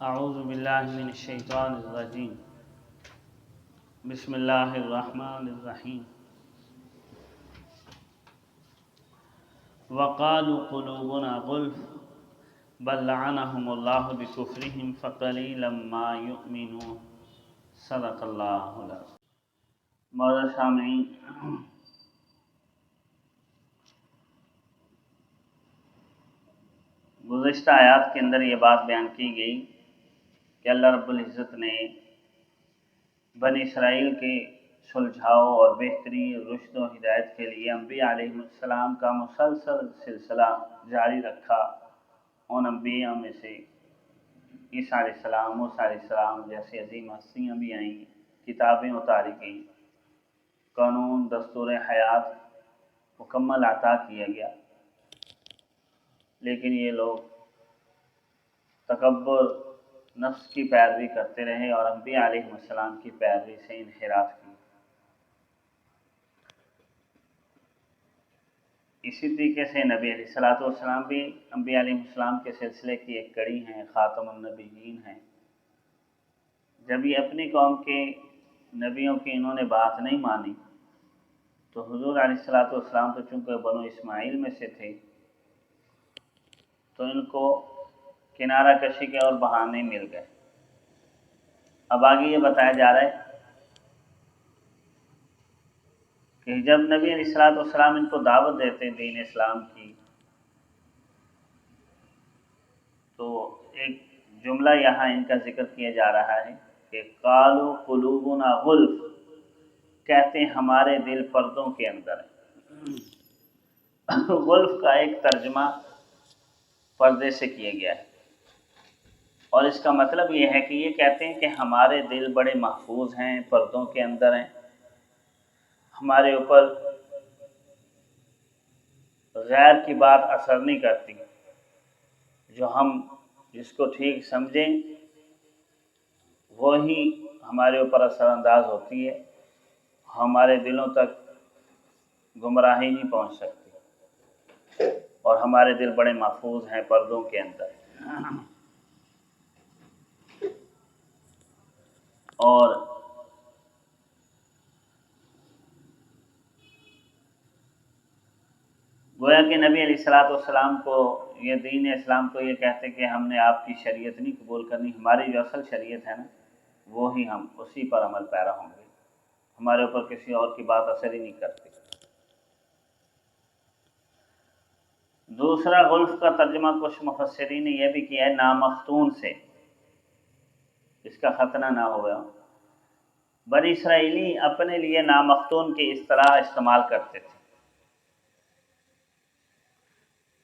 اعوذ باللہ من الشیطان الرجیم بسم اللہ الرحمن الرحیم وقالوا قلوبنا غلف بل لعنهم اللہ بکفرہم فقلیلا ما یؤمنون صدق اللہ العظیم۔ معزز سامعین، گزشتہ آیات کے اندر یہ بات بیان کی گئی کہ اللہ رب العزت نے بنی اسرائیل کے سلجھاؤ اور بہتری، رشد و ہدایت کے لیے انبیاء علیہ السلام کا مسلسل سلسلہ جاری رکھا۔ ان انبیاء میں سے عیسیٰ علیہ السلام، موسیٰ علیہ السلام جیسی عظیم ہستیاں بھی آئیں، کتابیں اتاری گئیں، قانون، دستور حیات مکمل عطا کیا گیا، لیکن یہ لوگ تکبر، نفس کی پیروی کرتے رہے اور انبیاء علیہ السلام کی پیروی سے انحراف کی۔ اسی طریقے سے نبی علیہ السلام بھی انبیاء علیہ السلام کے سلسلے کی ایک کڑی ہیں، خاتم النبیین ہیں۔ جب یہ اپنی قوم کے نبیوں کی انہوں نے بات نہیں مانی تو حضور علیہ السلام تو چونکہ بنو اسماعیل میں سے تھے تو ان کو کنارہ کشی کے اور بہانے مل گئے۔ اب آگے یہ بتایا جا رہا ہے کہ جب نبی علیہ السلام ان کو دعوت دیتے دین اسلام کی تو ایک جملہ یہاں ان کا ذکر کیا جا رہا ہے کہ قالوا قلوبنا غلف، کہتے ہیں ہمارے دل پردوں کے اندر ہیں۔ غلف کا ایک ترجمہ پردے سے کیا گیا ہے، اور اس کا مطلب یہ ہے کہ یہ کہتے ہیں کہ ہمارے دل بڑے محفوظ ہیں، پردوں کے اندر ہیں، ہمارے اوپر غیر کی بات اثر نہیں کرتی، جو ہم جس کو ٹھیک سمجھیں وہی ہمارے اوپر اثر انداز ہوتی ہے، ہمارے دلوں تک گمراہی نہیں پہنچ سکتی، اور ہمارے دل بڑے محفوظ ہیں پردوں کے اندر۔ اور گویا کہ نبی علیہ السلام کو یہ دین اسلام کو یہ کہتے کہ ہم نے آپ کی شریعت نہیں قبول کرنی، ہماری جو اصل شریعت ہے نا وہی ہم اسی پر عمل پیرا ہوں گے، ہمارے اوپر کسی اور کی بات اثر ہی نہیں کرتی۔ دوسرا غلف کا ترجمہ کچھ مفسرین نے یہ بھی کیا ہے نامختون سے، اس کا ختنہ نہ ہوا۔ بنی اسرائیلی اپنے لیے نامختون کی اصطلاح استعمال کرتے تھے،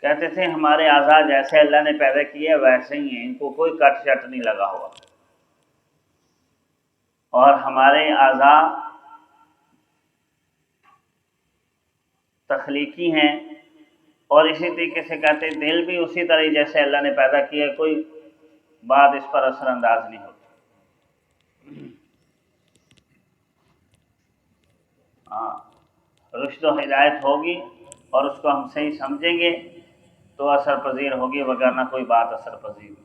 کہتے تھے ہمارے اعضاء جیسے اللہ نے پیدا کیے ویسے ہی ہیں، ان کو کوئی کٹ شٹ نہیں لگا ہوا، اور ہمارے اعضاء تخلیقی ہیں، اور اسی طریقے سے کہتے ہیں دل بھی اسی طرح جیسے اللہ نے پیدا کیا، کوئی بات اس پر اثر انداز نہیں ہوتی۔ ہاں، رشد و ہدایت ہوگی اور اس کو ہم صحیح سمجھیں گے تو اثر پذیر ہوگی، وگرنہ کوئی بات اثر پذیر نہیں۔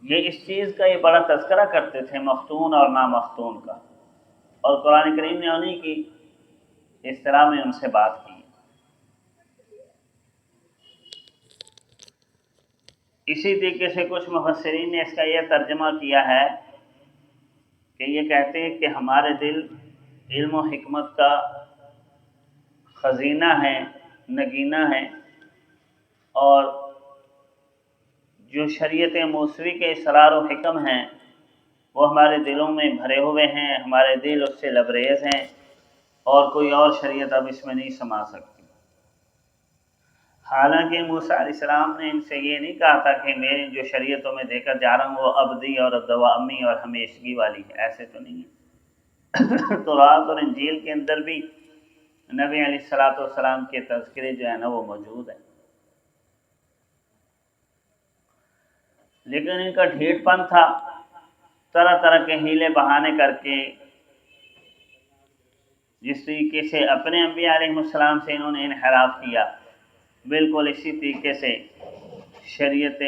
یہ اس چیز کا یہ بڑا تذکرہ کرتے تھے مختون اور نامختون کا، اور قرآن کریم نے انہیں کی اصطلاح میں ان سے بات کی۔ اسی طریقے سے کچھ مفسرین نے اس کا یہ ترجمہ کیا ہے کہ یہ کہتے ہیں کہ ہمارے دل علم و حکمت کا خزینہ ہے، نگینہ ہے، اور جو شریعت موسوی کے اسرار و حکم ہیں وہ ہمارے دلوں میں بھرے ہوئے ہیں، ہمارے دل اس سے لبریز ہیں، اور کوئی اور شریعت اب اس میں نہیں سما سکتی۔ حالانکہ موسیٰ علیہ السلام نے ان سے یہ نہیں کہا تھا کہ میری جو شریعتوں میں دے کر جا رہا ہوں وہ ابدی اور دوامی اور ہمیشگی والی ہے، ایسے تو نہیں ہے۔ تورات اور انجیل کے اندر بھی نبی علیہ السلام کے تذکرے جو ہیں نا وہ موجود ہیں، لیکن ان کا ڈھیٹ پن تھا، طرح طرح کے ہیلے بہانے کر کے جس طریقے سے اپنے انبیاء علیہ السلام سے انہوں نے انحراف کیا، بالکل اسی طریقے سے شریعت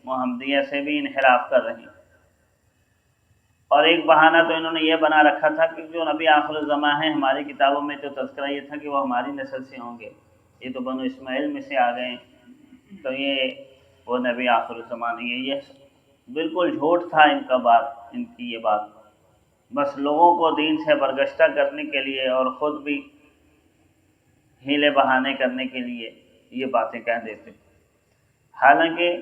محمدیہ سے بھی انحراف کر رہی ہیں۔ اور ایک بہانہ تو انہوں نے یہ بنا رکھا تھا کہ جو نبی آخر الزماں ہیں ہماری کتابوں میں تو تذکرہ یہ تھا کہ وہ ہماری نسل سے ہوں گے، یہ تو بنو اسماعیل میں سے آ گئے ہیں، تو یہ وہ نبی آخر الزماں نہیں ہے۔ یہ بالکل جھوٹ تھا ان کا بات، ان کی یہ بات، بس لوگوں کو دین سے برگشتہ کرنے کے لیے اور خود بھی ہیلے بہانے کرنے کے لیے یہ باتیں کہہ دیتے۔ حالانکہ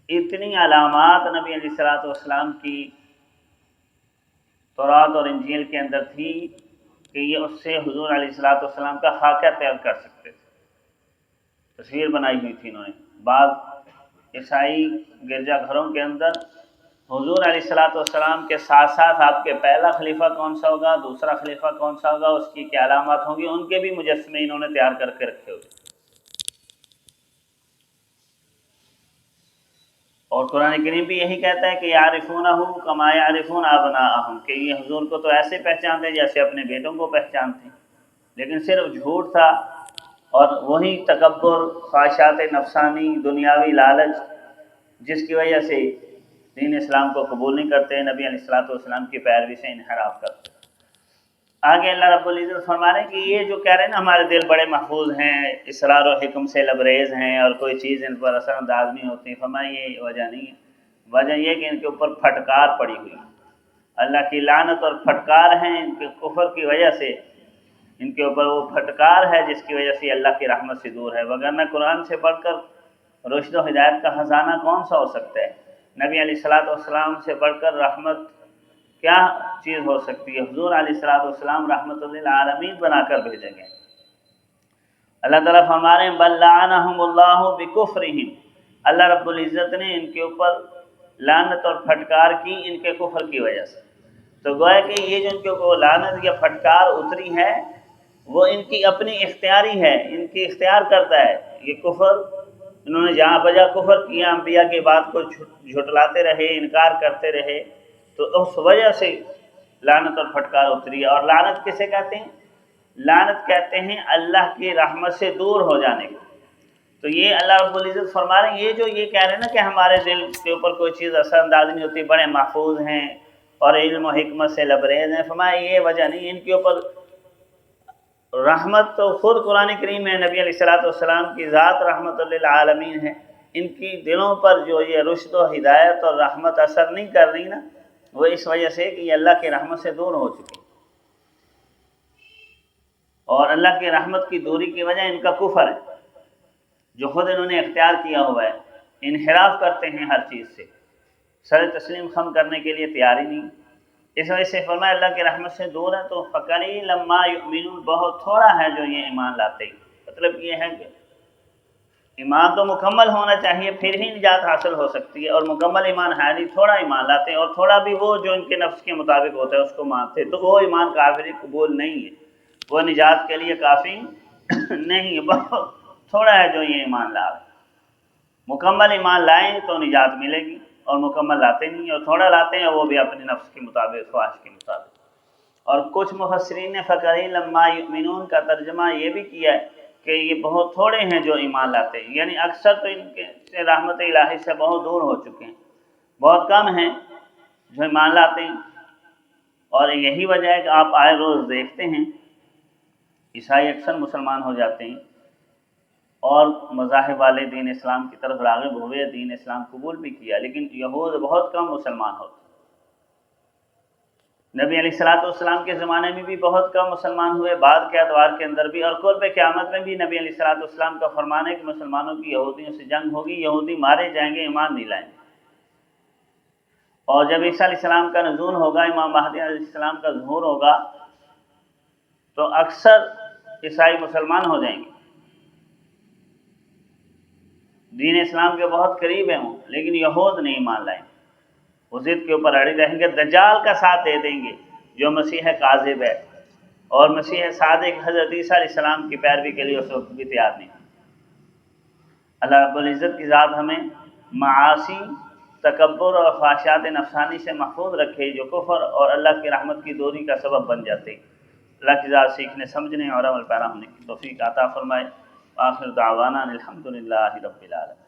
اتنی علامات نبی علیہ الصلوۃ والسلام کی تورات اور انجیل کے اندر تھی کہ یہ اس سے حضور علیہ الصلوۃ والسلام کا خاکہ تیار کر سکتے تھے، تصویر بنائی ہوئی تھی انہوں نے۔ بعض عیسائی گرجا گھروں کے اندر حضور علیہ الصلوۃ والسلام کے ساتھ ساتھ آپ کے پہلا خلیفہ کون سا ہوگا، دوسرا خلیفہ کون سا ہوگا، اس کی کیا علامات ہوں گی، ان کے بھی مجسمے انہوں نے تیار کر کے رکھے ہوئے۔ اور قرآن کریم بھی یہی کہتا ہے کہ یعرفونہ کما یعرفون ابناءہم، کہ یہ حضور کو تو ایسے پہچانتے جیسے اپنے بیٹوں کو پہچانتے ہیں، لیکن صرف جھوٹ تھا اور وہی تکبر، خواہشات نفسانی، دنیاوی لالچ، جس کی وجہ سے دین اسلام کو قبول نہیں کرتے، نبی علیہ الصلوۃ والسلام کی پیروی سے انحراف کرتے۔ آگے اللہ رب العزت فرما رہے ہیں کہ یہ جو کہہ رہے ہیں نا ہمارے دل بڑے محفوظ ہیں، اسرار و حکم سے لبریز ہیں اور کوئی چیز ان پر اثر انداز نہیں ہوتی، فرمایا یہ وجہ نہیں ہے، وجہ یہ کہ ان کے اوپر پھٹکار پڑی ہوئی، اللہ کی لعنت اور پھٹکار ہیں ان کے کفر کی وجہ سے، ان کے اوپر وہ پھٹکار ہے جس کی وجہ سے اللہ کی رحمت سے دور ہے، وگرنہ قرآن سے بڑھ کر رشد و ہدایت کا خزانہ کون سا ہو سکتا ہے؟ نبی علیہ الصلوۃ والسلام سے بڑھ کر رحمت کیا چیز ہو سکتی ہے؟ حضور علیہ الصلوۃ والسلام رحمت للعالمین بنا کر بھیجے گئے۔ اللہ تعالیٰ فرما رہے ہیں بل لعنہم اللہ بکفرہم، اللہ رب العزت نے ان کے اوپر لعنت اور پھٹکار کی ان کے کفر کی وجہ سے۔ تو گویا کہ یہ جو ان کے اوپر لعنت یا پھٹکار اتری ہے وہ ان کی اپنی اختیاری ہے، ان کی اختیار کرتا ہے یہ کفر، انہوں نے جہاں بجا کفر کیا، انبیاء کی بات کو جھٹلاتے رہے، انکار کرتے رہے، تو اس وجہ سے لعنت اور پھٹکار اتری ہے۔ اور لعنت کسے کہتے ہیں؟ لعنت کہتے ہیں اللہ کی رحمت سے دور ہو جانے کو۔ تو یہ اللہ رب العزت فرما رہے ہیں یہ جو یہ کہہ رہے ہیں نا کہ ہمارے دل کے اوپر کوئی چیز اثر انداز نہیں ہوتی، بڑے محفوظ ہیں اور علم و حکمت سے لبریز ہیں، فرمایا یہ وجہ نہیں، ان کے اوپر رحمت تو خود قرآن کریم میں نبی علیہ الصلوۃ والسلام کی ذات رحمت للعالمین ہے، ان کی دلوں پر جو یہ رشد و ہدایت اور رحمت اثر نہیں کر رہی نا، وہ اس وجہ سے کہ یہ اللہ کی رحمت سے دور ہو چکی، اور اللہ کی رحمت کی دوری کی وجہ ان کا کفر ہے جو خود انہوں نے اختیار کیا ہوا ہے، انحراف کرتے ہیں ہر چیز سے، سر تسلیم خم کرنے کے لیے تیاری نہیں، اس وجہ سے فرمایا اللہ کی رحمت سے دور ہے۔ تو فقلیلا ما یؤمنون، بہت تھوڑا ہے جو یہ ایمان لاتے ہیں۔ مطلب یہ ہے کہ ایمان تو مکمل ہونا چاہیے پھر ہی نجات حاصل ہو سکتی ہے، اور مکمل ایمان ہے نہیں، تھوڑا ایمان لاتے ہیں، اور تھوڑا بھی وہ جو ان کے نفس کے مطابق ہوتا ہے اس کو مانتے ہیں، تو وہ ایمان کافی قبول نہیں ہے، وہ نجات کے لیے کافی نہیں ہے، بہت تھوڑا ہے جو یہ ایمان لا رہے۔ مکمل ایمان لائیں تو نجات ملے گی، اور مکمل لاتے نہیں، اور تھوڑا لاتے ہیں وہ بھی اپنے نفس کے مطابق، خواہش کے مطابق۔ اور کچھ مفسرین نے فقلیلا ما یؤمنون کا ترجمہ یہ بھی کیا ہے کہ یہ بہت تھوڑے ہیں جو ایمان لاتے ہیں، یعنی اکثر تو ان کے رحمت الہی سے بہت دور ہو چکے ہیں، بہت کم ہیں جو ایمان لاتے ہیں۔ اور یہی وجہ ہے کہ آپ آئے روز دیکھتے ہیں عیسائی اکثر مسلمان ہو جاتے ہیں اور مذاہب والے دین اسلام کی طرف راغب ہوئے، دین اسلام قبول بھی کیا، لیکن یہود بہت کم مسلمان ہوتے۔ نبی علیہ الصلوۃ والسلام کے زمانے میں بھی بہت کم مسلمان ہوئے، بعد کے ادوار کے اندر بھی، اور قرب قیامت میں بھی نبی علیہ الصلوۃ والسلام کا فرمان ہے کہ مسلمانوں کی یہودیوں سے جنگ ہوگی، یہودی مارے جائیں گے، ایمان نہیں لائیں گے۔ اور جب عیسیٰ علیہ السلام کا نزول ہوگا، امام مہدی علیہ السلام کا ظہور ہوگا، تو اکثر عیسائی مسلمان ہو جائیں گے، دین اسلام کے بہت قریب ہیں وہ، لیکن یہود نہیں ایمان لائیں گے، وہ ضد کے اوپر اڑے رہیں گے، دجال کا ساتھ دے دیں گے جو مسیح کاذب ہے، اور مسیح صادق حضرت عیسیٰ علیہ السلام کی پیروی کے لیے اس وقت بھی تیار نہیں۔ اللہ رب العزت کی ذات ہمیں معاصی، تکبر اور خواہشات نفسانی سے محفوظ رکھے جو کفر اور اللہ کی رحمت کی دوری کا سبب بن جاتے ہیں۔ اللہ کی ذات سیکھنے، سمجھنے اور عمل پیرا ہونے کی توفیق عطا فرمائے۔ آخر دعوانا الحمدللہ رب العالمین۔